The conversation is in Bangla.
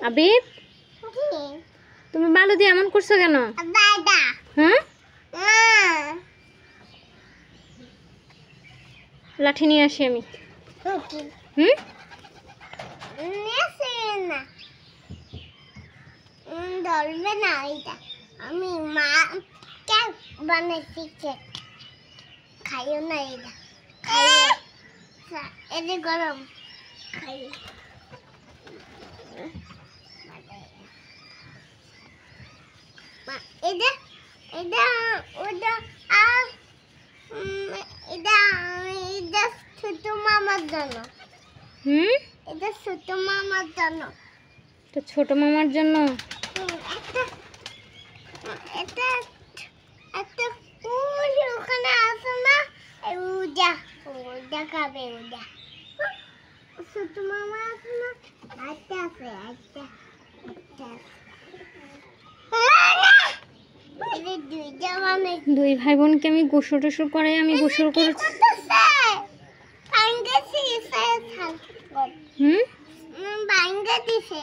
আবিব, তুমি বালু দিয়ে এমন করছো কেন? হ্যাঁ, লাঠি নিয়ে আসি আমি। ধরবে না এটা, আমি মা কেক বানাইছি, কেক খাইও না এটা, এটা গরম খাই। এটা এটা ওটা এটা এটা ছোট মামার জন্য। এটা ছোট মামার জন্য। তো ছোট মামার জন্য এটা একটা ওখানে আছে না, ওটা ওটা খাবে, ওটা ছোট মামা আছে না, একটা আছে, একটা দুই ভাই বোনকে আমি গোসল টোসল করে আমি গোসল করেছি। ভাঙ্গে দিছে।